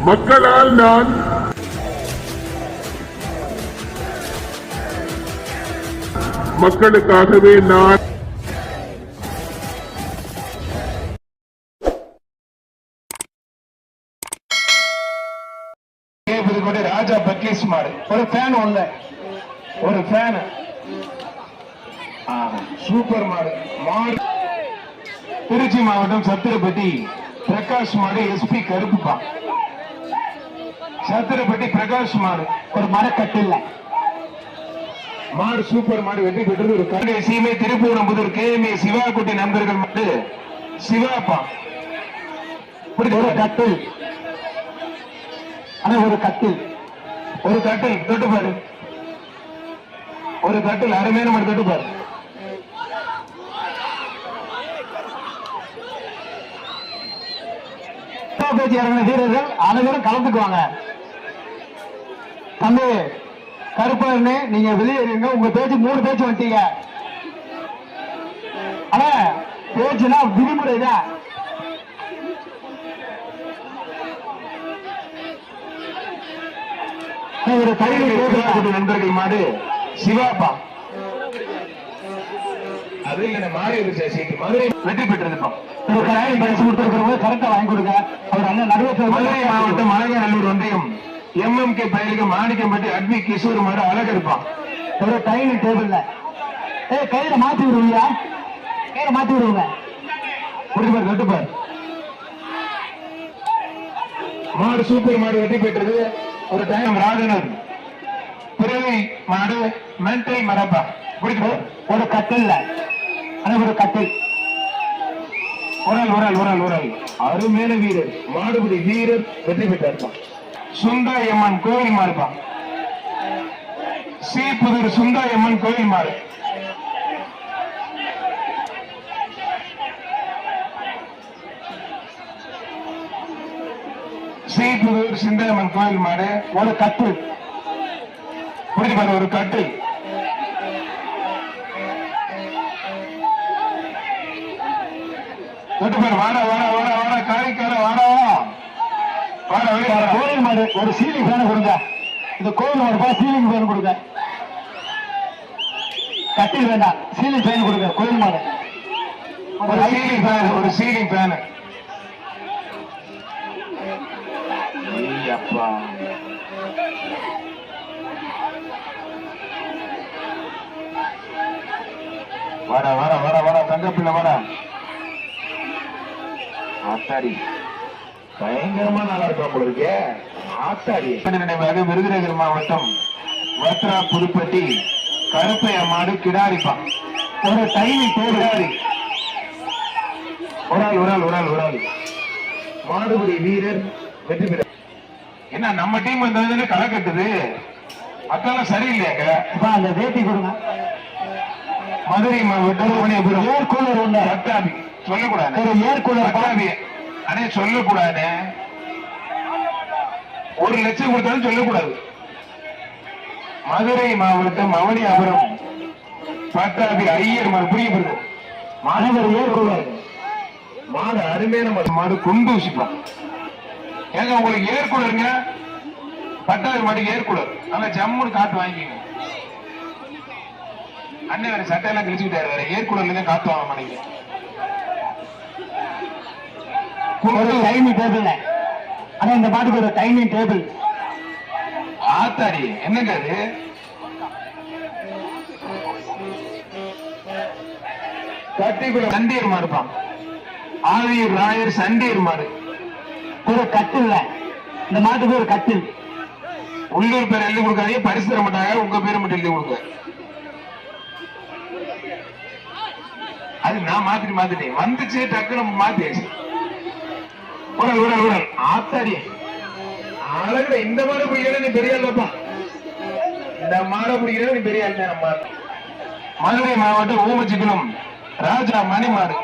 மக்களால் நான் மக்களுக்காகவே நான் ராஜா பக்லீஸ் மாடு ஒரு ஃபேன் ஒண்ணு ஒரு ஃபேன் சூப்பர் மாடு மாடு திருச்சி மாவட்டம் சத்திரப்பட்டி பிரகாஷ் மாடு எஸ்பி கருப்புப்பா சத்திரப்பட்டி பிரகாஷ் மாடு ஒரு மரக்கட்டில் மாடு சூப்பர் மாடு வெற்றி பெற்றது ஒரு கருணை சீமை திருப்பூரம்புதூர் கேஎம்ஏ சிவாக்குட்டி நண்பர்கள் மாடு சிவாப்பா ஒரு கட்டில் ஆனா ஒரு கட்டில் தொட்டுப்பாரு ஒரு கட்டில் அருமையான மாடு தொட்டுப்பாரு பேச்சு இறங்கின வீரர்கள் அனைவரும் கலந்துக்குவாங்க. தம்பி கருப்பண்ணே நீங்க வெளியேறீங்க. உங்க பேச்சு 3 பேச்சு வந்துட்டீங்க. ஆனா பேச்சுனா விதிமுறை தான். ஒரு கையில் நண்பர்கள் மாடு சிவாப்பா அது மாறி மதுரை வெற்றி பெற்றிருக்கோம். கரெக்டா வாங்கி கொடுங்க. அவர் அண்ணன் நடுவர் மதுரை மாவட்டம் மலையநல்லூர் ஒன்றியம் MMK பயிலுக்கு மாணிக்கம்பட்டி அட்வி கிஷோர் மாடு அழகு இருப்பான். ஒரு டைனிங் டேபிள்ல கையில மாத்தி விடுவீங்க. கையில மாத்தி விடுவீங்க. கொடுப்பார் கட்டுப்பார். மாடு சூப்பர் மாடு வெற்றி பெற்றது. ஒரு டைம் ராஜனர் பிறவி மாடு மென்டை மரப்பா ஒரு கட்டில் ஒரு கட்டில் உரல் அருமையான வீரர் மாடுபடி வீரர் வெற்றி பெற்றார். சுந்தாயம்மன் கோயில் மாறுப்பா சீப்புதூர் சுந்தாயம்மன் கோயில் மாறு சீப்புதூர் சிந்தாயம்மன் கோயில் மாடு ஒரு கட்டில் ஒரு கட்டில் கோயில் மாடு ஒரு சீலிங் ஃபேன் கொடுங்க. இந்த கோயில் மாடுப்பா சீலிங் ஃபேன் கொடுங்க. கட்டில் வேண்டாம் சீலிங் ஃபேன் கொடுங்க. கோயில் மாடு ஒரு சீலிங் ஃபேன் அப்பா வர தங்கப்பிள்ளை வர ஆத்தாடி பயங்கரமா நல்லா இருக்கும் உங்களுக்கு. ஆத்தாடி நினைவாக விருதுநகர் மாவட்டம் வத்ரா புதுப்பட்டி கருப்பைய மாடு கிடாரிப்பா ஒரு டைனி கிடாரி ஒரு மாடுபடி வீரர் வெற்றி பெற. என்ன நம்ம டீம் வந்தது களை கட்டுது அதெல்லாம் சரியில்லையாங்க. அந்த வேட்டி கொடுங்க. மதுரை மாவட்டம் ஏர்கூலர் ஒண்ணு ரத்தாபி சொல்லக்கூடாது. ஏர்கூலர் ரத்தாபி அனே சொல்லக்கூடாது. 1 லட்சம் கொடுத்தாலும் சொல்லக்கூடாது. மதுரை மாவட்டம் மவனியாபுரம் பட்டாபி ஐயர் மாடு புரியப்படுது. மாணவர் ஏற்கூலர் மாடு அருமையான மாடு குண்டூசிப்பான். ஏங்க உங்களுக்கு ஏற்கூலருங்க பட்டாபி மாட்டுக்கு ஏற்கூலர் அங்க ஜம்முன்னு காத்து வாங்கிக்கோங்க. அண்ணன் வேற சட்டையெல்லாம் கிழிச்சுக்கிட்டாரு. வேற ஏற்கூலர்ல தான் காத்து வாங்க மாட்டேங்க. டைனிங் டேபிள் ஆனா இந்த மாட்டுக்கு ஒரு டைனிங் டேபிள் ஆத்தாடி என்னங்க அது கட்டிக்குள்ள சண்டீர் மாடுப்பான். ஆவியூர் ராயர் சண்டீர் மாடு ஒரு கட்டில். இந்த மாட்டுக்கு ஒரு கட்டில். உள்ளூர் பேர் எழுதி கொடுக்காதீங்க. பரிசு தர மாட்டாங்க. உங்க பேர் மட்டும் எழுதி கொடுங்க. அது நான் மாத்திட்டேன். வந்துச்சு டக்குனு மாத்தியாச்சு. உடல் ஆத்தாடி அழகுல இந்த மாடு பிடிக்கிற நீ பெரிய ஆள்ப்பா. இந்த மாடு பிடிக்கிற நீ பெரிய ஆள். நம்ம மதுரை மாவட்டம் ஊமச்சிக்குளம் ராஜா மணிமாடு.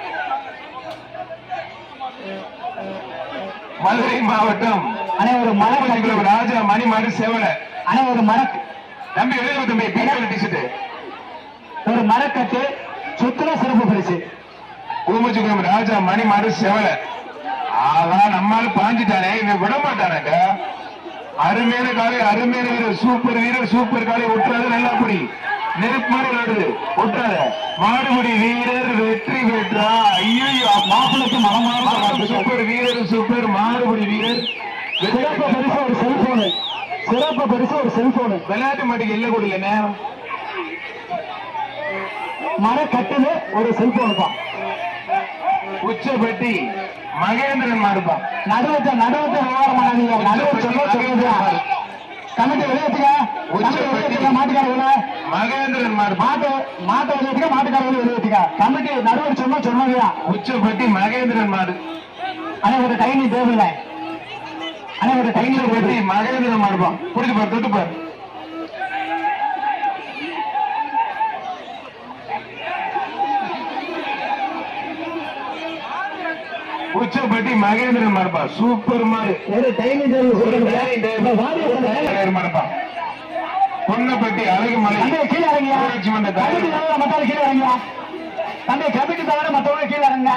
மதுரை மாவட்டம் ஒரு மரக்குளம் ராஜா மணிமாடு செவலை ஒரு மரக்கு தம்பி எழுத தம்பி டிஷர்ட் ஒரு மரக்கட்டு சுற்றுலா சிறப்பு பரிசு. ஊமச்சிக்குளம் ராஜா மணிமாடு செவலை. அதான் நம்மால பாஞ்சிட்டானே இவன் விட மாட்டானாக்கா. அருமையான காலை, அருமையான வீரர், சூப்பர் காலை ஒட்டாத நல்லா புடி. நெருப்பு மாதிரி விளையாடுது, ஒட்டாத. மாடுபடி வீரர் வெற்றி பெற்றா. ஐயோ, மாப்பிளைக்கு மனமான சூப்பர் வீரர், சூப்பர் மாடுபடி வீரர். சிறப்பு பரிசு ஒரு செல்போனு, சிறப்பு பரிசு ஒரு செல்போனு. விளையாட்டு மாட்டுக்கு எல்லை கொடுக்கல, மரக்கட்டில ஒரு செல்போன் தான். உச்சப்பட்டி மகேந்திரன் மாடுப்பா. நடுவத்தை விவகாரம் பண்ணாதீங்க. நடுவர் சொல்லுங்க. கமிட்டி வெளியேற்றுங்க. மாட்டுக்காரர்களை மகேந்திரன் மாடுப்பா. மாட்டை வெளியேற்றுங்க. மாட்டுக்காரர்களை வெளியேற்றுங்க. கமிட்டி நடுவர் சொன்னதுதான். உச்சப்பட்டி மகேந்திரன் மாடு. ஆனா ஒரு டைனிங் டேபிள், ஆனா ஒரு டைனிங் உச்சப்பட்டி மகேந்திரன் மாடுப்பா. புரிஞ்சு பாரு, தொட்டு பாரு. உச்சப்பட்டி மகேந்திரன் மாடுப்பா. சூப்பர் மாடு. ஒரு டைனிங் டேபிள் மாடுப்பா. பொன்னப்பட்டி அழகுமலை கீழே இறங்கியா. ஊராட்சி மன்ற தலைவர். மத்தவங்க கீழே இறங்கியா. தந்தை கமிட்டி தவிர மத்தவங்க கீழே இறங்க.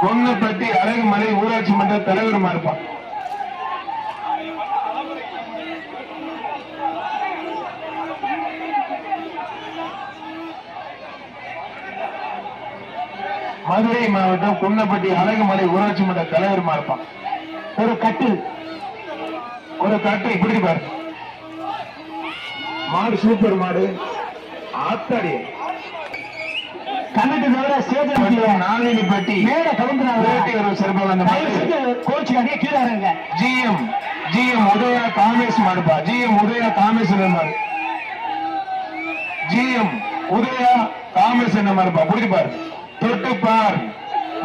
பொன்னப்பட்டி அழகுமலை ஊராட்சி மன்ற தலைவர் மாடுப்பா. மதுரை மாவட்டம் குன்னப்பட்டி அழகுமலை ஊராட்சி மன்ற தலைவர் மாறுப்பான். ஒரு கட்டில் இப்படி பாரு. மாடு சூப்பர் மாடு. ஆத்தாடி கமிட்டி தவிர ஸ்டேஜ் நாளினிப்பட்டி மேல கவுண்டர் சிறப்பாக கோச்சு அடியே கீழே இறங்க. ஜிஎம் உதயா காமேஷ் மாடுப்பா. ஜிஎம் உதயா காமேஷ் மாடு. ஜிஎம் உதயா காமேஷ் மாடுப்பா. புரிஞ்சு பாரு, தொட்டுப்பார்.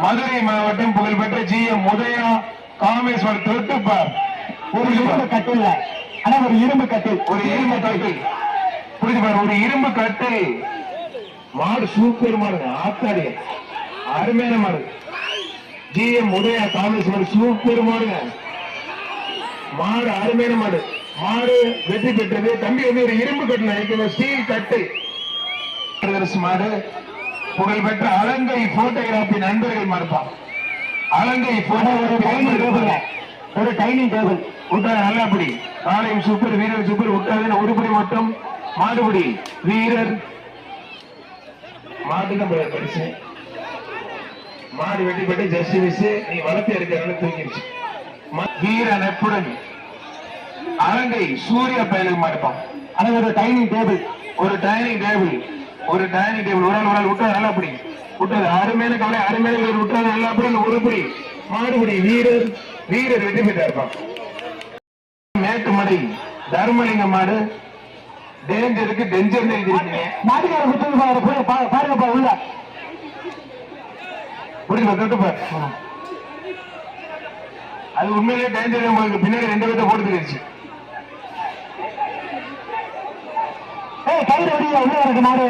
மதுரை மாவட்டம் புகழ்பெற்ற ஜிஎம் உதயா காமேஸ்வர் தொட்டுப்பார். ஒரு இரும்பு கட்டில், ஆனா ஒரு இரும்பு கட்டில், புரிஞ்சு பாரு, ஒரு இரும்பு கட்டில். மாடு சூப்பர் மாடுங்க. ஆத்தாடி அருமையான மாடு. ஜிஎம் உதயா காமேஸ்வர் சூப்பர் மாடுங்க. மாடு அருமையான மாடு. மாடு வெற்றி பெற்றது. தம்பி வந்து ஒரு இரும்பு கட்டில், ஸ்டீல் கட்டு மாடு. புகழ்பெற்ற அலங்கை போட்டோகிராபி நண்பர்கள் மறுப்பான். அலங்கை ஒரு டைனிங் டேபிள் விட்டாது நல்லபடி. காலையும் சூப்பர், வீரர் சூப்பர். விட்டாது ஒருபடி மட்டும் மாடுபடி வீரர். மாட்டுதான் பரிசு. மாடு வெட்டி பெற்று ஜஸ்ட் மிஸ். நீ வளர்த்து இருக்கிற தூங்கிடுச்சு. வீர நட்புடன் அலங்கை சூரிய பயலுக்கு மறுப்பான். ஆனா ஒரு டைனிங் டேபிள், ஒரு டைனிங் டேபிள் ஒரு ஆள் விட்டா நல்லா அப்படி விட்டது. அருமையான காலை, அருமையான வீரர் விட்டாது நல்லா அப்படி. ஒருபடி மாடுபடி வீரர் வெற்றி பெற்றார். மேட்டுமடை தர்மலிங்க மாடு. டேஞ்சருக்கு டெஞ்சர் எழுதிருக்கீங்க. மாட்டுக்கார பாருங்கப்பா உள்ள. புரியுது, தொட்டுப்பார். அது உண்மையிலேயே டேஞ்சர். உங்களுக்கு பின்னாடி 2 பேர்த்த போட்டு தெரிஞ்சு. கையில விடுங்க, உள்ள இருக்கு மாடு.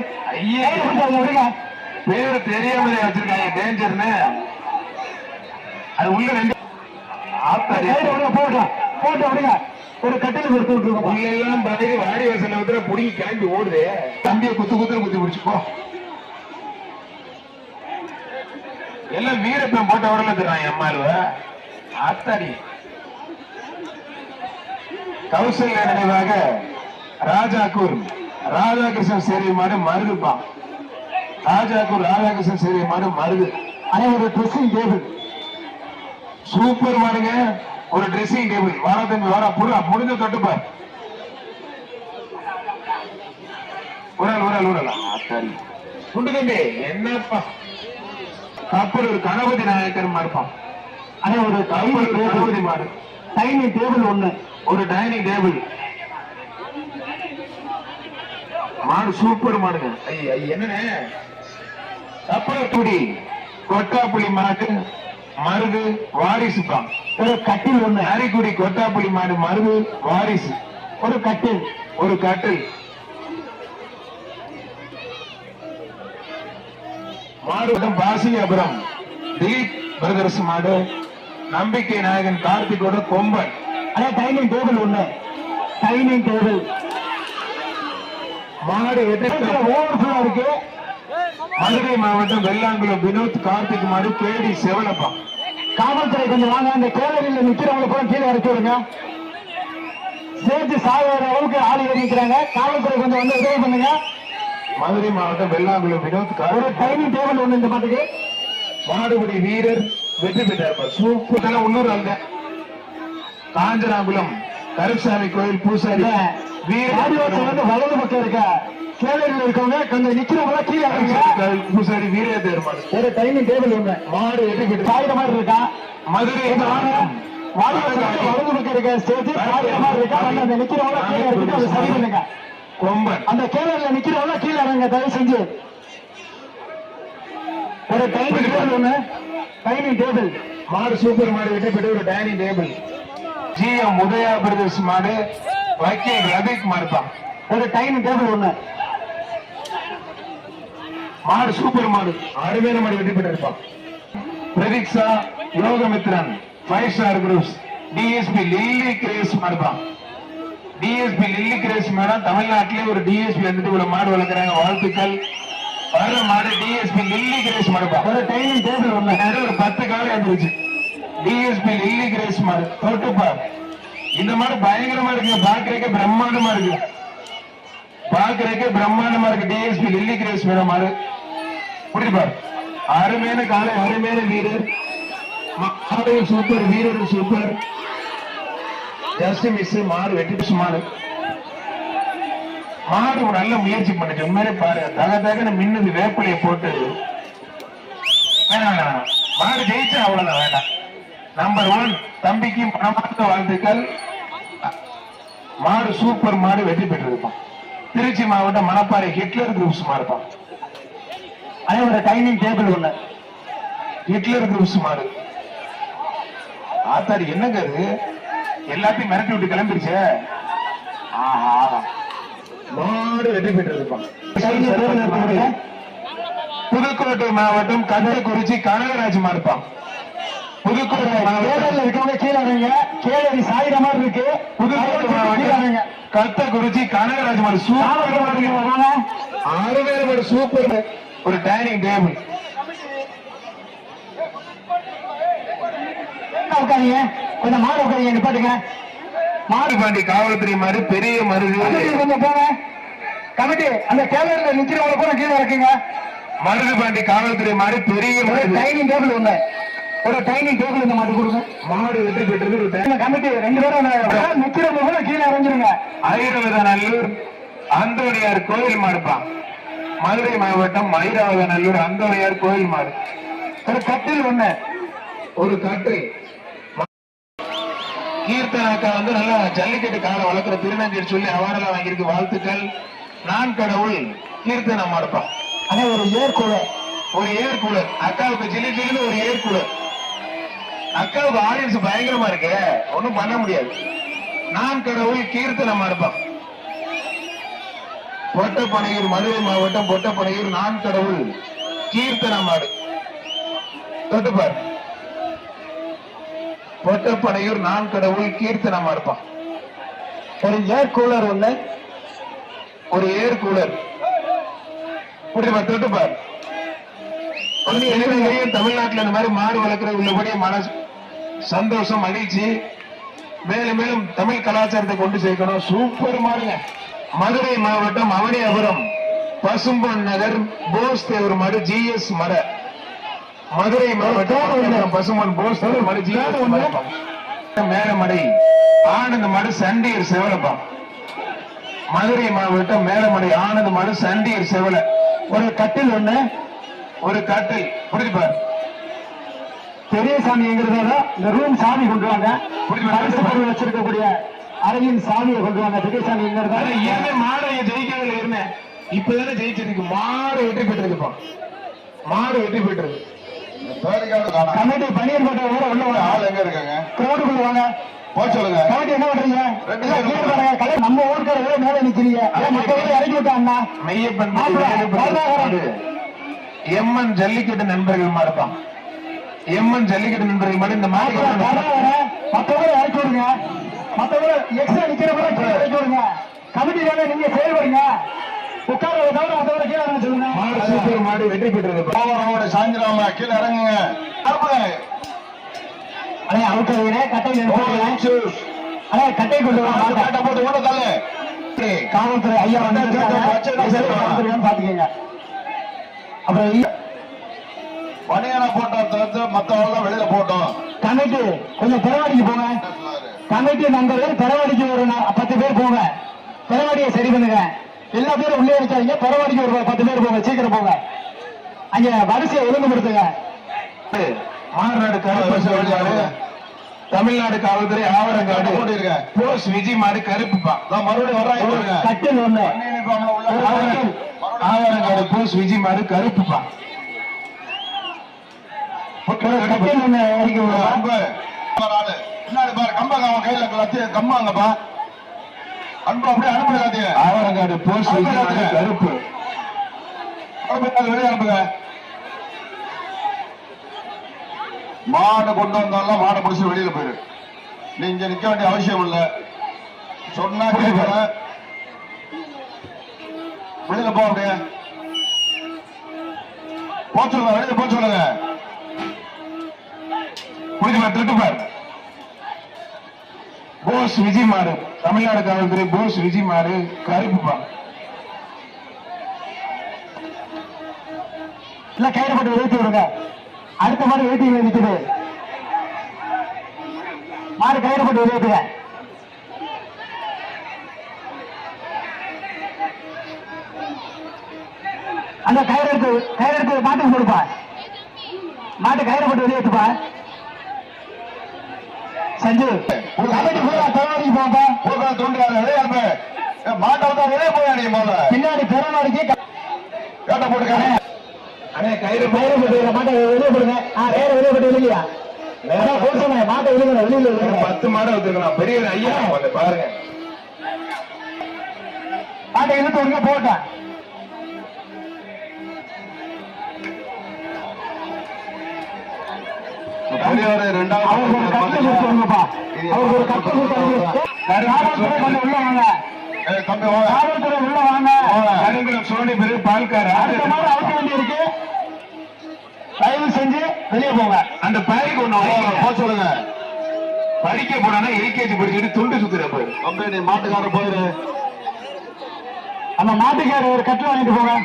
விடுங்க, பேரு தெரியாமலே வச்சிருக்காங்க டேஞ்சர்னு. அது உள்ள 2 போட்டு விடுங்க. ஒரு கட்டில கொடுத்து விட்டுருக்கோம். எல்லாம் பதவி வாடி வசன வந்து புடிங்கி கிளம்பி ஓடுது. தம்பியை குத்து பிடிச்சுப்போ. எல்லாம் வீரப்பன் போட்ட உடல தரான் அம்மாளுவ. ஆத்தாடி கௌசல்யா நினைவாக ராஜாக்கூர் ராதாகிருஷ்ணன் சேரி மாடு மருதுப்பா. ராஜாக்கூர் ராதாகிருஷ்ணன் சேரி மாடு மருது. அதே ஒரு ட்ரெஸ்ஸிங் டேபிள் சூப்பர் மாடுங்க. ஒரு ட்ரெஸ்ஸிங் டேபிள். வார தம்பி வாரா புடா முடிஞ்ச தொட்டுப்பார். ஊரல் ஆத்தாடி குண்டு தம்பி என்னப்பா. கப்பல் ஒரு கணபதி நாயக்கர் மாடுப்பான். அதே ஒரு கணபதி மாடு. டைனிங் டேபிள் ஒண்ணு. ஒரு டைனிங் டேபிள். மாடு சூப்பர் மாடுங்க. என்னன்னு கப்பலக்குடி கொட்டாப்புளி மாடு மருது வாரிசுப்பா. ஒரு கட்டில் ஒண்ணு. அரிக்குடி கொட்டாப்புளி மாடு மருது வாரிசு. ஒரு கட்டில் மாடு பாசியாபுரம் திலீப் பிரதர்ஸ் மாடு. நம்பிக்கை நாயகன் கார்த்திகோட கொம்பன். அதே டைனிங் டேபிள் ஒண்ணு. மாடு ஓவர்ஃபுல்லா இருக்கு. மதுரை மாவட்டம் வெள்ளாங்குளம் வினோத் கார்த்திக் மாடு கேடி செவலப்பா. காவல்துறை கொஞ்சம் வாங்க. அந்த கேலரியில் நிக்கிறவங்க கூட கீழே இறக்கி விடுங்க. சேர்த்து சாகுற அளவுக்கு ஆள் ஏறி நிற்கிறாங்க. காவல்துறை கொஞ்சம் வந்து உதவி பண்ணுங்க. மதுரை மாவட்டம் வெள்ளாங்குளம் வினோத் ஒரு டைனிங் டேபிள் ஒண்ணு இந்த பாட்டுக்கு. மாடுபிடி வீரர் வெற்றி பெற்றார். சூப்பர் உள்ளூர் அல்ல காஞ்சனாகுளம் கருப்சாமி கோயில் பூசாரி வீரர் வந்து வலது பக்கம் இருக்க கேளையில் இருக்கவங்க கொஞ்சம் நிக்கிறவங்க கீழே இறங்குங்க. பூசாரி வீரர் தேர்மாடு. ஒரு டைனிங் டேபிள் ஒண்ணு மாடு வெற்றி பெற்று சாயிர மாதிரி இருக்கா. மதுரை மாவட்டம் வலது பக்கம் இருக்க ஸ்டேஜ் சாயிர மாதிரி இருக்கா. அந்த நிக்கிறவங்க கீழே இறங்கிட்டு அதை சரி பண்ணுங்க. கொம்பன் அந்த கேளையில நிக்கிறவங்க கீழே இறங்க தயவு செஞ்சு. ஒரு டைனிங் டேபிள் ஒண்ணு. டைனிங் டேபிள் மாடு சூப்பர் மாடு வெற்றி பெற்று ஒரு dining table. GM Udaya Pradesh மாடு வக்கீல் ரபிக் மாடுப்பான். ஒரு டைனிங் டேபிள் ஒண்ணு. மாடு சூப்பர் மாடு அருமையான மாடு வெற்றி பெற்றிருப்பான். Pratiksha Yogamithran 5 star groups DSP Lily Grace மாடுப்பான். டிஎஸ்பி லில்லி கிரேஸ் மேடம் தமிழ்நாட்டிலே ஒரு டிஎஸ்பி வந்துட்டு இவ்வளவு மாடு வளர்க்குறாங்க. வாழ்த்துக்கள். வர மாடு டிஎஸ்பி லில்லி கிரேஸ் மாடுப்பா. ஒரு டைனிங் டேபிள் ஒண்ணு. ஒரு 10 காலம் வந்துருச்சு. டிஎஸ்பி லில்லி கிரேஸ் மாடு தொட்டுப்பா. இந்த மாடு பயங்கரமா இருக்கு. பாக்குறதுக்கு பிரம்மாண்டமா இருக்கு. பாக்குறதுக்கு பிரம்மாண்டமா இருக்கு. டிஎஸ்பி லில்லி கிரேஸ் மேடம் மாடு புரியுதுப்பா. அருமையான காலை அருமையான வீரர். மாடு சூப்பர் வீரர் சூப்பர். ஜஸ்ட் மிஸ் மாடு வெற்றி மாடு. மாடு ஒரு நல்ல முயற்சி பண்ணுச்சு. உண்மையிலே பாரு தகன்னு மின்னுது வேப்பிலையை போட்டு. வேணாம் மாடு ஜெயிச்சா அவ்வளவுதான். வேண்டாம். நம்பர் 1 தம்பிக்கு மனமார்ந்த வாழ்த்துக்கள். மாடு சூப்பர் மாடு வெற்றி பெற்றிருப்பான். திருச்சி மாவட்டம் மணப்பாறை ஹிட்லர் குரூப்ஸ் மாறுப்பான். அதே ஒரு டைனிங் டேபிள் ஒண்ணு. ஹிட்லர் குரூப்ஸ் மாடு. ஆத்தாடி என்னங்க அது எல்லாத்தையும் மிரட்டி விட்டு கிளம்பிருச்சு. மாடு வெற்றி பெற்றிருப்பான். புதுக்கோட்டை மாவட்டம் கள்ளக்குறிச்சி கனகராஜ் மாறுப்பான். புதுக்கோட்டை மாவட்டம் இருக்கவங்க கீழே இறங்க. கேளரி சாயிர மாதிரி இருக்கு. புதுக்கோட்டை மாவட்டம் கள்ளக்குறிச்சி கனகராஜ் மாடு சூப்பர். 6 பேர் மாடு சூப்பர். ஒரு டைனிங் டேபிள். உட்காருங்க கொஞ்சம் மாடு உட்காருங்க நிப்பாட்டுங்க. மாடுபாண்டி காவல்துறை மாதிரி பெரிய மருது கொஞ்சம் போங்க. கமிட்டி அந்த கேலரியில நிக்கிறவங்க கூட கீழே இருக்குங்க. மருதுபாண்டி காவல்துறை மாதிரி பெரிய டைனிங் டேபிள் ஒண்ணு. ஒரு டைனிங் டேபிள் இந்த மாதிரி கொடுங்க. மாடு வெற்றி பெற்றது ஒரு கமிட்டி 2 பேரும் நிக்கிறவங்க கூட கீழே இறங்கிருங்க. ஐராவதநல்லூர் அந்தோணியார் கோயில் மாடுப்பான். மதுரை மாவட்டம் ஐராவதநல்லூர் அந்தோணியார் கோயில் மாடு. ஒரு கட்டில் ஒண்ணு. ஒரு கட்டில். கீர்த்தனாக்கா வந்து நல்லா ஜல்லிக்கட்டு காலை வளர்க்கிற திருநங்கை சொல்லி அவார்டெல்லாம் வாங்கியிருக்கு. வாழ்த்துக்கள். நான் கடவுள் கீர்த்தனா மாடுப்பான். அதே ஒரு ஏர்கூலர். ஒரு ஏர்கூலர். அக்காவுக்கு ஜில்லி ஜில்லுன்னு ஒரு ஏர்கூலர். அக்காவுக்கு ஆடியன்ஸ் பயங்கரமா இருக்கு. ஒண்ணும் பண்ண முடியாது. நான் கடவுள் கீர்த்தனா மாடுப்பான். பொட்டப்பனையூர் மதுரை மாவட்டம் பொட்டப்பனையூர் நான் கடவுள் கீர்த்தனா மாடு தொட்டுப்பார். பொட்டப்பனையூர் நான் கடவுள் கீர்த்தனா மாடுப்பான். ஒரு ஏர் கூலர் ஒண்ணு. ஒரு ஏர் கூலர் தொட்டுப்பார். தமிழ்நாட்டில் இந்த மாதிரி மாடு வளர்க்கிற உள்ளபடியே மனசு சந்தோஷம் மகிழ்ச்சி. மேலும் மேலும் தமிழ் கலாச்சாரத்தை கொண்டு சேர்க்கணும். சூப்பர் மாடுங்க. மதுரை மாவட்டம் அவனியாபுரம் பசும்பொன் நகர் போஸ் தேவர் மாடு ஜிஎஸ் மர. மதுரை மாவட்டம் பசும்பொன் போஸ் தேவர் மாடு ஜிஎஸ் மேலமடை ஆனந்த மாடு சண்டியர் செவலப்பா. மதுரை மாவட்டம் மேலமடை ஆனந்த மாடு சண்டியர் செவல. ஒரு கட்டில் ஒண்ணு. ஒரு கட்டில் புரிஞ்சுப்பார். பெரிய சாமி எங்கிறதால இந்த ரூம் சாமி கொண்டு வாங்க. வச்சிருக்கக்கூடிய அறையின் சாமியை கொண்டு வாங்க. பெரிய சாமி எங்கிறதால மாடு ஜெயிக்கிறதுல இருந்தேன். இப்பதானே ஜெயிச்சிருக்கு. மாடு வெற்றி பெற்றிருப்பா. மாடு வெற்றி பெற்றது. கமிட்டி பனியன் போட்ட ஊர உள்ள ஆள் எங்க இருக்காங்க? ரோடுக்குள்ள வாங்க. போய் சொல்லுங்க. கமிட்டி என்ன பண்றீங்க? நம்ம ஊருக்கார மேல நிக்கிறீங்க. இறக்கி விட்டாங்கண்ணா. மெய்யப்பன் எம்என் ஜல்லிக்கட்டு நண்பர்கள் மாடுப்பான். எம்என் ஜல்லிக்கட்டு நண்பர்கள் மாடு இந்த மாதிரி மற்றவரை இறக்கி விடுங்க. மற்றவரை எக்ஸ்ட்ரா நிக்கிறவரை இறக்கி விடுங்க. கமிட்டி வேலை நீங்க செயல்படுங்க. உட்கார தவிர மற்றவரை கீழே இறங்க சொல்லுங்க. மாடு சூப்பர் மாடு வெற்றி பெற்றது. சாயந்தரம் கீழே இறங்குங்க. அண்ணே கட்டை கொண்டு வா காட்ட போட்டு ஓட தள்ளு. காவல்துறை ஐயா வந்து பாத்துக்கங்க. அப்புறம் பணியாரம் போட்டோம் தவிர்த்து மத்தவங்க வெளியில போட்டோம். கமிட்டி கொஞ்சம் பெறவாடிக்கு போங்க. கமிட்டி நண்பர்கள் பெறவாடிக்கு ஒரு 10 பேர் போங்க. பெறவாடியை சரி பண்ணுங்க. எல்லா பேரும் உள்ளே வச்சாதீங்க. பெறவாடிக்கு ஒரு 10 பேர் போங்க. சீக்கிரம் போங்க. அங்க வரிசையை ஒழுங்குபடுத்துங்க. மாநாடு தமிழ்நாடு காவல்துறை ஆவரங்காடு போஸ் விஜய் மாடு கருப்புப்பா. மறுபடியும் வர்றாங்க. கட்டில் ஒண்ணு ஆவரங்காடு போஸ் விஜய் மாடு கருப்புப்பா. கட்டில் ஒண்ணு பின்னாடி பாரு கம்பங்க அவன் கையில கம்பாங்கப்பா. அன்பு அப்படியே அனுப்புங்க. ஆவரங்காடு போஸ் விஜய் மாடு கருப்பு வெளியே அனுப்புங்க. மாடு கொண்டு வந்தாலும் மாடை பிடிச்சி வெளியில போயிரு. நீங்க நிக்க வேண்டிய அவசியம் இல்ல. சொன்னா கேட்கல. வெளியில போ. அப்படியே போச்சுங்க. வெளியில போச்சுங்க. புரிஞ்சுமா திருட்டுப்பார். போஸ் விஜய் மாடு தமிழ்நாடு காவல்துறை போஸ் விஜய் மாடு கருப்புப்பா. இல்ல கயிறு போட்டு எழுத்து விடுங்க. அடுத்த மாடு எழுதி நிற்குது. மாடு கயிறு போட்டு எழுத்துங்க. அந்த கயிறு எடுத்து மாட்டுக்கு கொடுப்பா. மாட்டு கயிறு போட்டு வெளியேற்றுப்பா. சஞ்சு ஒரு கபடி பெறவாடிக்கு போப்பா. தோன்றாரு வெளியே மாட்டை வந்து வெளியே போயா. நீ போல பின்னாடி பெறவாடிக்கு கேட்ட போட்டுக்கானே. கயிறு போட்டு மாட்டை வெளியே போடுங்க. வேற வெளியே போட்டு வெளியா மாட்டை வெளியே வெளியில 10 மாடு வச்சிருக்கலாம். பெரிய ஐயா பாருங்க. மாட்டை இழுத்து விடுங்க. போட்டேன் அவருக்கு ஒரு கட்டு கொடுத்துருங்கப்பா. அவருக்கு ஒரு கட்டு கொடுத்து உள்ள வாங்க. காவல்துறை உள்ள வாங்க. கருங்குளம் சோனி பெரு பால்கார அடுத்த மாதிரி அவுக்க வேண்டி இருக்கு. தயவு செஞ்சு வெளியே போங்க. அந்த பைக்கு ஒண்ணு போக சொல்லுங்க. படிக்க போனா எல்கேஜி படிச்சுட்டு துண்டு சுத்துறப்ப நீ மாட்டுக்காரர் போயிரு. அந்த மாட்டுக்காரர் ஒரு கட்டு வாங்கிட்டு போங்க.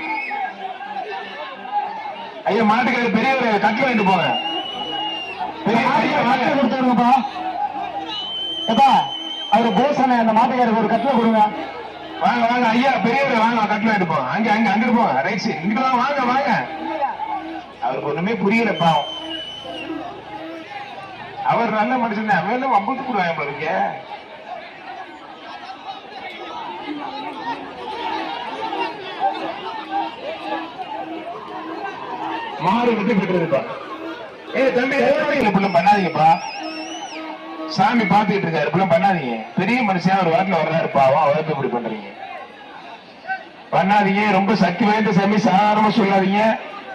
ஐயா மாட்டுக்காரர் பெரிய ஒரு கட்டு வாங்கிட்டு போங்க. கொடுத்துருங்கப்பா. அவரு போசனை அந்த மாட்டுக்காரருக்கு ஒரு கட்டில கொடுங்க. வாங்க வாங்க ஐயா பெரியவர் வாங்க கட்டில எடுப்போம். அங்க அங்க அங்கிட்டு போங்க. ரைட் சைடு இங்கிட்டு வாங்க வாங்க. அவருக்கு ஒண்ணுமே புரியல பாவம். அவர் நல்ல மனுஷன். அவன் வம்புக்கு போடுவாங்க பாருங்க. மாறு விட்டு பெற்றிருப்பா. தம்பி இப்படிலாம் பண்ணாதீங்கப்பா. சாமி பாத்துக்கிட்டு இருக்காரு. இப்படிலாம் பண்ணாதீங்க. பெரிய மனுஷன் ஒரு வாட்டில வர்றாரு பாவம். அவருக்கு இப்படி பண்றீங்க. பண்ணாதீங்க. ரொம்ப சக்தி வாய்ந்த சாமி. சாதாரணமா சொல்லாதீங்க.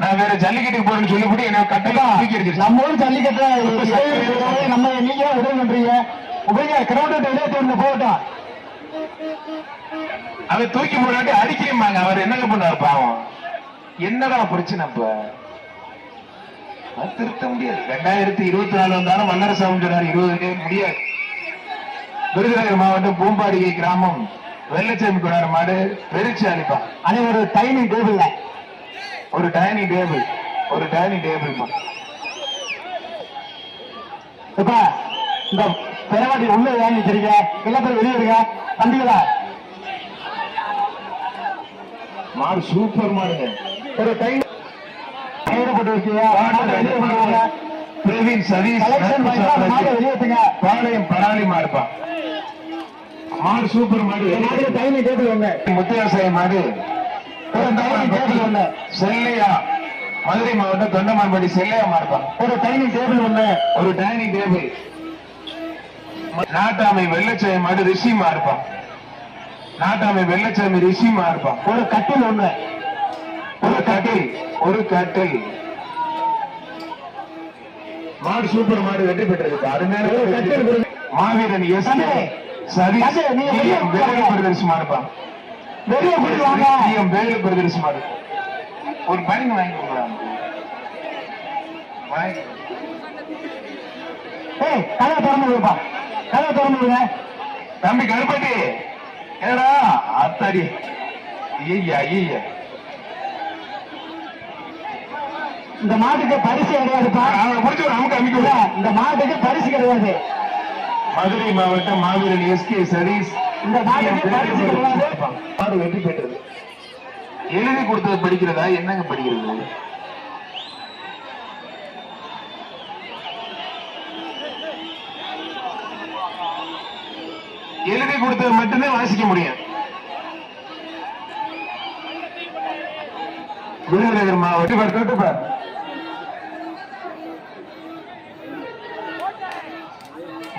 நான் வேற ஜல்லிக்கட்டுக்கு போறேன்னு சொல்லிவிட்டு என்ன கட்டலாம். நம்ம ஊர் ஜல்லிக்கட்டு நம்ம நீங்க உதவி பண்றீங்க. உபயோக கிரௌண்ட் வெளியே போகட்டும். அதை தூக்கி போடாட்டி அடிக்கிறீங்க. அவர் என்னங்க பண்ணாரு பாவம். என்னடா பிரச்சனை? இப்ப திருத்த முடியாது. 2024 வந்தாலும் வல்லரசாமி சொன்னார் 20 முடியாது. விருதுநகர் மாவட்டம் பூம்பாடிகை கிராமம் வெள்ளச்சாமி கொண்டாட மாடு பெருச்சு அளிப்பான். அது ஒரு டைனிங் டேபிள். ஒரு டைனிங் டேபிள். ஒரு டைனிங் டேபிள். இப்ப இந்த பெறவாடி உள்ள ஏன் நிக்கிறீங்க? எல்லா பேரும் வெளியிடுங்க. தம்பிகளா மாடு சூப்பர் மாடுங்க. ஒரு டைம் போட்டு வச்சீங்க. பிரவீன் சதீஷ் வெளியேற்றுங்க. பாளையம் பராளி மாடுப்பா. மாடு சூப்பர் மாடு. டைனிங் டேபிள் ஒண்ணு. முத்தியாசாய மாடு. ஒரு டைனிங் டேபிள் ஒண்ணு. செல்லையா மதுரை மாவட்டம் தொண்டமான்படி செல்லையா மாடுப்பா. ஒரு டைனிங் டேபிள் ஒண்ணு. ஒரு டைனிங் டேபிள். நாட்டாமை வெள்ளச்சாமி மாடு ரிஷி மாடுப்பா. நாட்டாமை வெள்ளச்சாமி ரிஷி மாடுப்பா. ஒரு கட்டில் ஒண்ணு. ஒரு கட்டில். ஒரு கட்டில். மாடு சூப்பர் மாடு வெற்றி பெற்றிருக்கு. அருமையான மாவீரன் எஸ் சதீஷ் வேலு பிரதர்சி மாடுப்பா. வெளியே போடுவாங்க. வேலு பிரதர்சி மாடு. ஒரு பையன் வாங்கி கொடுக்கலாம். கதை திறந்து விடுப்பா. கதை திறந்து விடுங்க. தம்பி கருப்பட்டி ஏடா அத்தாடி ஐயா ஐயா இந்த மாட்டுக்கு பரிசு கிடையாதுப்பா. அவனை பிடிச்ச ஒரு அமுக்கு அமைக்க இந்த மாட்டுக்கு பரிசு கிடையாது. மதுரை மாவட்டம் மாவீரன் எஸ்கே சதீஷ் இந்த மாட்டுக்கு பரிசு கிடையாது. மாடு வெற்றி பெற்றது. எழுதி கொடுத்தது படிக்கிறதா என்னங்க படிக்கிறது? எழுதி கொடுத்தது மட்டும்தான் வாசிக்க முடியும். விருதுநகர் மாவட்டம்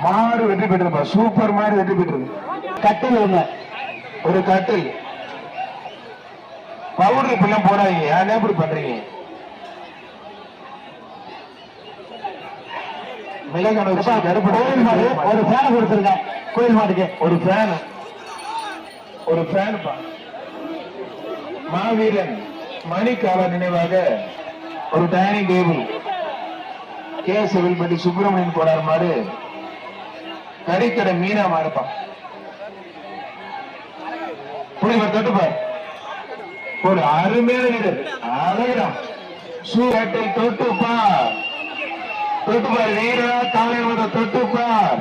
மாடு வெற்றி பெற்றிருப்பா. சூப்பர் மாடு வெற்றி பெற்றது. கட்டில் ஒண்ணு, ஒரு கட்டில் பவுடர் இப்பெல்லாம் போடாதீங்க. ஏன் எப்படி பண்றீங்க? மிளகான கோயில் மாடு ஒரு ஃபேன் கொடுத்துருக்கேன். கோயில் மாட்டுக்கு ஒரு ஃபேன், ஒரு ஃபேன். மாவீரன் மணிக்கால நினைவாக ஒரு டைனிங் டேபிள். கே செவில்பட்டி சுப்பிரமணியன் கோடார் மாடு கறிக்கடை மீனா மாடுப்பா. புரியுமா? தொட்டுப்பார் ஒரு அருமையான வீரர். அழகிடம் சூட்டில் தொட்டுப்பார், தொட்டுப்பார் வீரா தலைவர் தொட்டுப்பார்.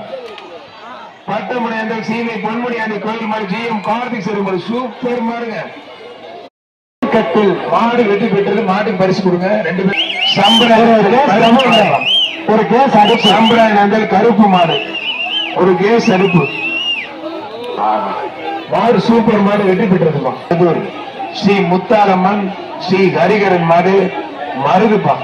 பட்டமுடியாண்ட சீமை பொன்முடியாண்டி கோயில் மாடு ஜிஎம் கார்த்திக் செருமாடு சூப்பர் மாடுங்க. கட்டில் மாடு வெற்றி பெற்றது. மாட்டுக்கு பரிசு கொடுங்க. 2 பேர் ஒரு கேஸ் அடுப்பு. சம்பராயன் கருப்பு மாடு ஒரு கேஸ் அடுப்பு. மாடு சூப்பர் மாடு வெற்றி பெற்றதுப்பா. ஸ்ரீ முத்தாலம்மன் ஸ்ரீ ஹரிகரன் மாடு மருதுப்பா.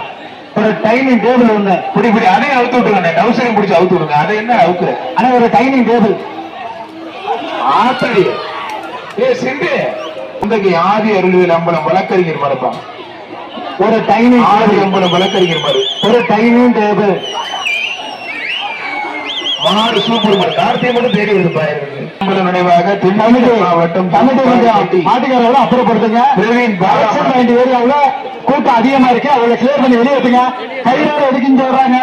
ஒரு டைனிங் டேபிள் ஒண்ணு. இப்படி அதையும் அவுத்து விட்டுருங்க. டவுசரையும் பிடிச்சி அவுத்து விடுங்க. அதை என்ன அவுக்குற? ஆனா ஒரு டைனிங் டேபிள் ஆத்தடி சென்று இன்றைக்கு ஆதி அருள்வேல் அம்பலம் வழக்கறிஞர் மாடுப்பா. ஒரு டைனிங் ஆதி அம்பலம் வழக்கறிஞர் மாடு ஒரு டைனிங் டேபிள். மாடு சூப்பர் மாடு. கார்த்திகை மட்டும் தேடி வருதுப்பா. நினைவாக மாவட்டம் மாட்டுக்காரர்கள் அப்புறப்படுத்துங்க. பிரவீன் ஏரியாவுல கூட்டம் அதிகமா இருக்கு. அவங்களை கிளியர் பண்ணி வெளியே வைத்துங்க. கையோட எதுக்குன்னு சொல்றாங்க.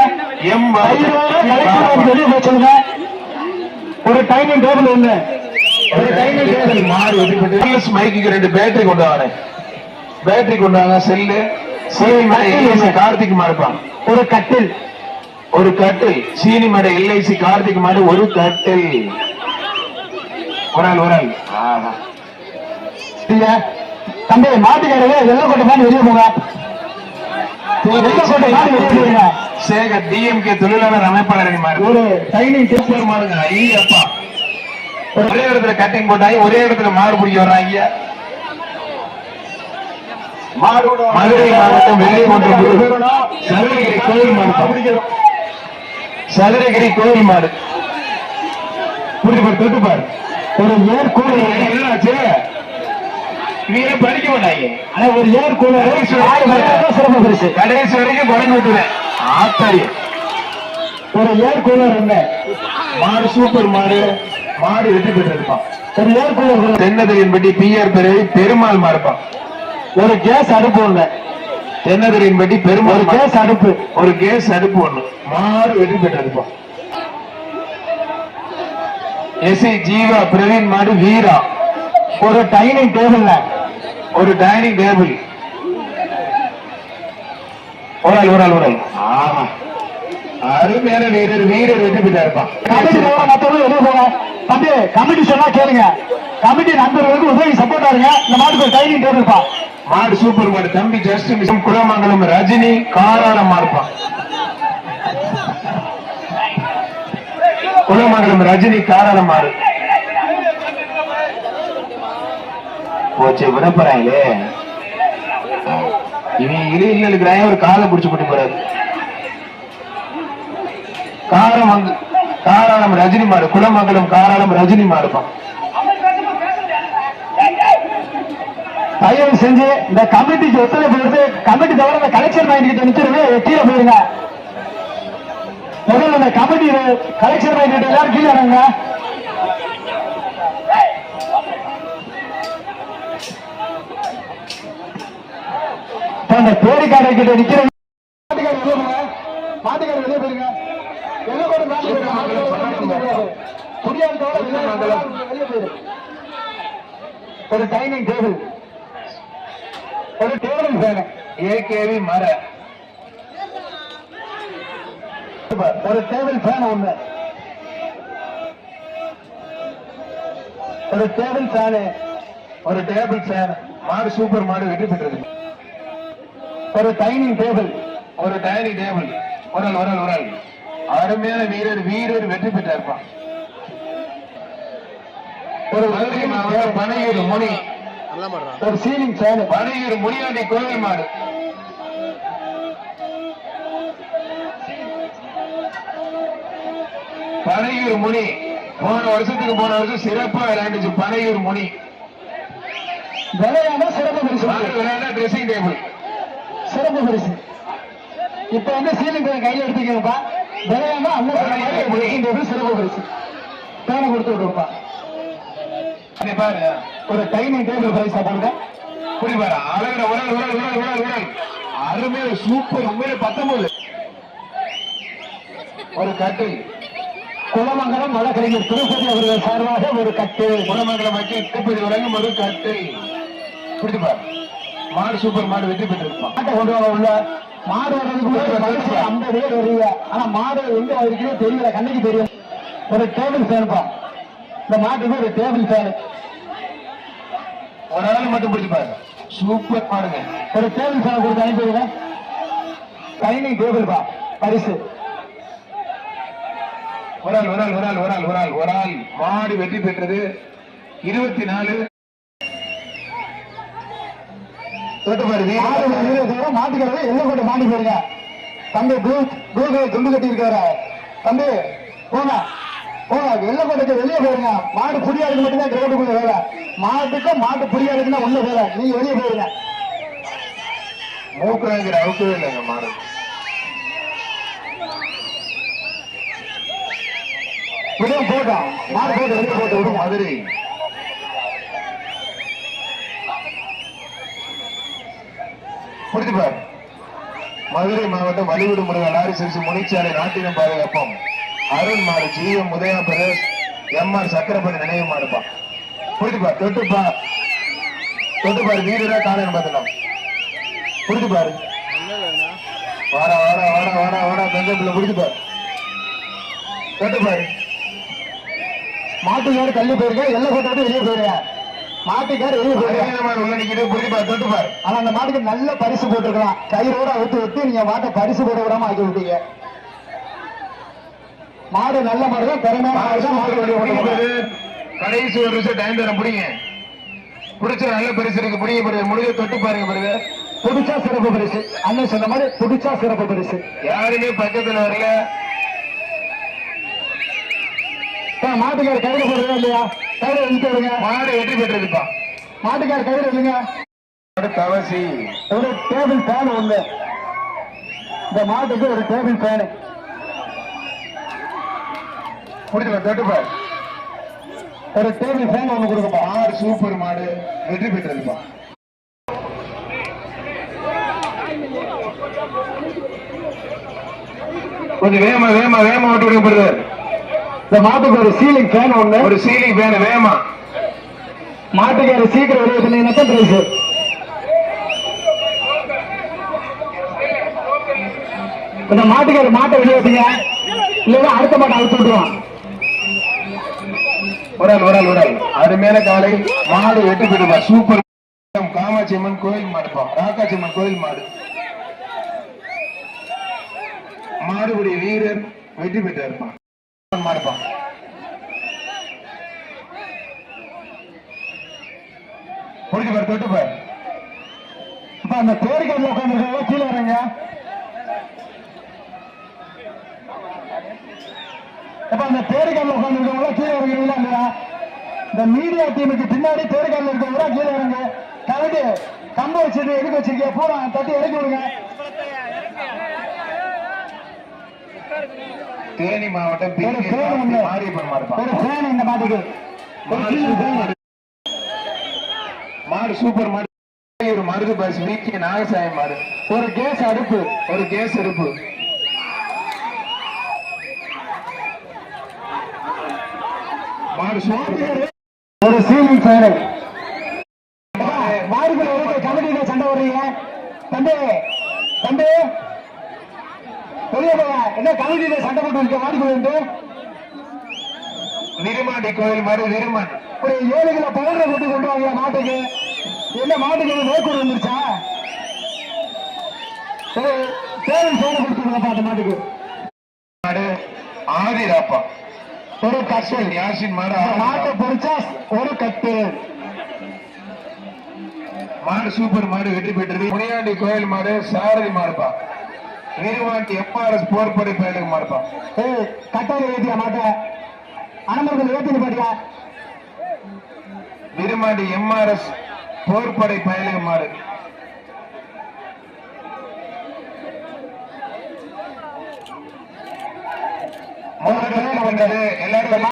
வெளியே போய் சொல்லுங்க. ஒரு டைனிங் டேபிள் ஒண்ணு. ஒரு டைனிங் டேபிள். மாடு வெற்றி மைக்கு 2 பேட்டரி கொண்டு வாங்க. பேட்டரி கொண்டு வாங்க. செல்லு கார்த்திக் மாடுப்பான். ஒரு கட்டில். ஒரு கட்டில் சீனி மாடு எல்ஐசி கார்த்திக் மாடு ஒரு கட்டில். ஒரு ஆள் தம்பி மாட்டுக்காரங்க வெள்ளக்கோட்டை மாடு வெளியே போங்க. வெள்ளக்கோட்டை மாடு வெளியே போங்க. சேகர் டிஎம்கே தொழிலாளர் அமைப்பாளர் மாடு ஒரு டைனிங் டேபிள் மாடுங்க. ஐயப்பா ஒரே இடத்துல கட்டிங் போட்டாங்க. ஒரே இடத்துல மாடு பிடிக்க வர்றாங்க. மதுரை மாவட்டம் வெள்ளையகுன்றம் சதுரகிரி கோயில் மாடு. சதுரகிரி கோயில் மாடு தொட்டுப்பார். ஒரு ஏர் கூலர். என்னாச்சு? இவங்க படிக்க மாட்டாங்க. ஆனா ஒரு ஏர் கூலர் சிறப்பு பரிசு. கடைசி வரைக்கும் குறைஞ்சு விட்டுவேன். ஆத்தாரி ஒரு ஏர் கூலர் ஒண்ணு. மாடு சூப்பர் மாடு. மாடு வெற்றி பெற்றிருப்பான். ஒரு ஏர் கூலர். தென்னதிரின்பட்டி பிஆர் பெருமாள் மாடுப்பான். ஒரு கேஸ் அடுப்பு ஒண்ணு. தென்னதிரின்பட்டி பெருமாள் கேஸ் அடுப்பு. ஒரு கேஸ் அடுப்பு ஒண்ணு. மாடு வெற்றி பெற்றிருப்பான். எஸ்ஐ ஜீவா பிரவீன் மாடு வீரா. ஒரு டைனிங் டேபிள். ஒரு டைனிங் டேபிள். ஒரு ஆள் அருமையான வீரர் வெற்றி பெற்றா இருப்பான். தம்பி கமிட்டி சொன்னா கேளுங்க. கமிட்டி நண்பர்களுக்கு உதவி சப்போர்ட்டா இருங்க. இந்த மாட்டுக்கு ஒரு டைனிங் டேபிள் பா. மாடு சூப்பர் மாடு. தம்பி ஜஸ்ட் மிஷம் குலமங்கலம் ரஜினி காராளம் மாடுப்பான். குலமங்கலம் ரஜினி காராளம் மாடு போச்சு. விடப்பறாங்களே இவன் இல்ல ஒரு காலை பிடிச்சு போட்டு போறாரு. காராளம் ரஜினி மாடு. குலமங்கலம் காராளம் ரஜினி மாடுப்பான். தயவு செஞ்சு இந்த கமிட்டிக்கு ஒத்துழைப்பு கொடுத்து கமிட்டி தவிர இந்த கலெக்ஷன் மைண்ட் கிட்ட நிக்கிறது கீழே போயிருங்க. முதல்ல இந்த கமிட்டி கலெக்ஷன் மைண்ட் கிட்ட எல்லாரும் கீழே இறங்க. அந்த பேரிக்காரை கிட்ட நிக்கிற மாட்டுக்கார வெளியே போயிருங்க. முடியாதோட வெளியே போயிரு. ஒரு டைனிங் டேபிள், ஒரு டேபிள் ஃபேன், ஏகேவி மர, ஒரு டேபிள் ஃபேன் ஒண்ணு, ஒரு டேபிள் ஃபேனு, ஒரு டேபிள் ஃபேன். மாடு சூப்பர் மாடு வெற்றி பெற்றது. ஒரு டைனிங் டேபிள், ஒரு டைனிங் டேபிள். ஒரு ஆள் அருமையான வீரர் வெற்றி பெற்றார்ப்பான். ஒரு மதுரை மாவட்டம் பனையூர் முனி, ஒரு சீலிங் ஃபேன், பனையூர் முனியாண்டி கோவில் மாடு. பனையூர் முனி போன வருஷம் சிறப்பா விளையாண்டுச்சு. பனையூர் முனி விளையாட சிறப்பு பரிசு, விளையாட ட்ரெஸ்ஸிங் டேபிள் சிறப்பு பரிசு. இப்ப வந்து சீலிங் ஃபேன் கையில எடுத்துக்கப்பா, விளையாட அந்த சிறப்பு பரிசு பேனை கொடுத்து விடுப்பா. பாரு, ஒரு டைனிங் டேபிள் பரிசா போடுங்க. புரி பாரு, அழகிற உடல் அருமையான சூப்பர். உண்மையில 19. ஒரு கட்டில், குலமங்கலம் வழக்கறிஞர் திருப்பதி அவர்கள் சார்பாக ஒரு கட்டில், குலமங்கலம் மக்கள் திருப்பதி வழங்கும் ஒரு கட்டில். புரிஞ்சு பாரு, மாடு சூப்பர் மாடு வெற்றி பெற்றிருப்பான். மாட்டை கொண்டு வர உள்ள மாடு வர்றதுக்கு 50 பேர் வருவீங்க. ஆனா மாடு எங்க இருக்குன்னு தெரியல, கண்ணுக்கு தெரியும். ஒரு டேபிள் ஃபேன்பா, இந்த மாட்டுக்கு ஒரு டேபிள் ஃபேன். ஒரு ஆள் மட்டும் பிடிச்சு பாரு, சூப்பர் மாடுங்க. ஒரு டேபிள் ஃபேன் கொடுத்து அனுப்பிடுங்க. டைனிங் டேபிள் பா பரிசு. ஒரு ஆள் மாடு வெற்றி பெற்றது. 24. மாட்டுக்கிறது எல்லாம் கொண்டு மாட்டி போயிருங்க. தம்பி துண்டு கட்டி இருக்காரு தம்பி, போங்க எல்லாம் கொண்டு வெளியே போயிருங்க. மாடு புரியாதுக்கு மட்டும்தான் கிரௌண்டுக்குள்ள வேலை, மாட்டுக்கும் மாட்டு புரியாதுக்குன்னா ஒண்ணு வேலை. நீங்க வெளியே போயிருங்க. மூக்குறாங்கிற அவுக்கவே இல்லைங்க மாடு. விடுங்க போட்டோம், மாடு போட்டு வெளியே போட்டு விடுங்க. மதுரை புரிஞ்சுப்பார். மதுரை மாவட்டம் வலிவுடு முருகன் லாரி சிறுசு முனிச்சாலை நாட்டினம் பாதுகாப்போம். அருண் மாடு ஜிஎம் உதயா பிரதேஷ் எம்ஆர் சக்கரப்படி நினைவு மாடுப்பா. புரிஞ்சுப்பார், தொட்டுப்பாரு வீடுடா காலையில் பார்த்தலாம். புரிஞ்சுப்பாரு, வாடா தங்கப்பிள்ள புரிஞ்சுப்பாரு. தொட்டுப்பாரு, மாட்டுக்காரு தள்ளி போயிருக்க, எல்லாம் போட்டு வெளியே போயிருங்க. மாட்டுக்காரு வெளியே போயிருக்க உள்ள நிக்கிட்டு புரிஞ்சுப்பாரு. தொட்டுப்பாரு, ஆனா அந்த மாட்டுக்கு நல்ல பரிசு போட்டுருக்கலாம். கயிறோட விட்டு நீங்க மாட்டை பரிசு போட விடாம ஆக்கி விட்டீங்க. மாடு நல்ல மாடு தான், திறமையான கடைசி ஒரு நிமிஷம் டைம் தர முடியுங்க. பிடிச்ச நல்ல பரிசு இருக்கு, புரிய முடிய தொட்டு பாருங்க பிறகு. புடிச்சா சிறப்பு பரிசு, அண்ணன் சொன்ன மாதிரி புடிச்சா சிறப்பு பரிசு. யாருமே பக்கத்துல வரல. மாட்டுக்கார கையில போடுறதா இல்லையா? கையில எழுதிடுங்க. மாடு வெற்றி பெற்றதுப்பா. மாட்டுக்கார கையில இல்லைங்க. கவசி, ஒரு டேபிள் ஃபேன் ஒண்ணு, இந்த மாட்டுக்கு ஒரு டேபிள் ஃபேன். முடிச்சுப்பா, தொட்டுப்பார். ஒரு டேபிள் ஃபேன் ஒண்ணு கொடுக்கப்பா. மாடு சூப்பர் மாடு வெற்றி பெற்றதுப்பா. கொஞ்சம் வேகமா ஓட்டி விடுங்க. இந்த மாட்டுக்கு ஒரு சீலிங் ஃபேன் ஒண்ணு, ஒரு சீலிங் ஃபேன் வேகமா. மாட்டுக்கார சீக்கிரம் வெளியே சொன்னீங்கன்னா பிரைஸ். இந்த மாட்டுக்கார மாட்டை வெளியே வச்சுங்க, இல்லைன்னா அடுத்த மாட்டை அழுத்து விட்டுருவான். ஒரு ஆள் அருமையான காலை மாடு வெற்றி பெறுவா. சூப்பர். காமாட்சி அம்மன் கோயில் மாடுப்பா, ராக்காட்சி அம்மன் கோயில் மாடு. மாடுபடி வீரர் வெற்றி பெற்றாருப்பான். மாடுப்பா, புரிஞ்சுப்பார், தொட்டுப்பார். இப்ப அந்த பேருக்கல்ல உட்காந்துருக்க கீழே வரங்க. இப்ப அந்த பேருக்கல்ல உட்காந்துருக்கவங்களா கீழே இறங்குறீங்களா இல்லையா? இந்த மீடியா டீமுக்கு பின்னாடி பேருக்கல்ல இருக்கவங்களா கீழே இறங்க. கலந்து கம்ப வச்சுட்டு எதுக்கு வச்சிருக்கீங்க? பூரா தட்டி இறக்கி விடுங்க. தேனி மாவட்டம் மாரியப்பன் மாடுப்பா. ஒரு ஃபேன் இந்த மாட்டுக்கு. மாடு சூப்பர் மாடு. ஒரு மருது பஸ் வீக்கி நாகசாயம் மாடு. ஒரு கேஸ் அடுப்பு, மாடு சூப்பர். ஒரு சீலிங் ஃபேனு மாடுகளை இருக்கு கமிட்டியில சண்டை வர்றீங்க தம்பி தம்பி பெரிய என்ன கமிட்டியில சண்டை போட்டு இருக்க மாடுகளை விருமாண்டி கோயில் மாடு விருமாண்டி ஒரு 7 கிலோ பவுடரை கொண்டு கொண்டு வாங்க மாட்டுக்கு என்ன மாட்டுக்கு நோக்கூர் வந்துருச்சா தேவை சோறு கொடுத்துருங்கப்பா அந்த மாட்டுக்கு மாடு ஆதிராப்பா ஒரு கட்டு யாசின் மாடு மாட்டை பொறிச்சா ஒரு கட்டு மாடு சூப்பர் மாடு வெற்றி பெற்றது. முனியாண்டி கோயில் மாடு சாரதி மாடுப்பா. விருமாண்டி எம்ஆர்எஸ் போர்படை பயலுக்கு மாடுப்பா. கட்டாய ஏற்றியா மாட்டை அனமர்கள் ஏற்றி பாட்டியா விருமாண்டி எம்ஆர்எஸ் போர்படை பயலுக்கு மாடு. எல்லாரும்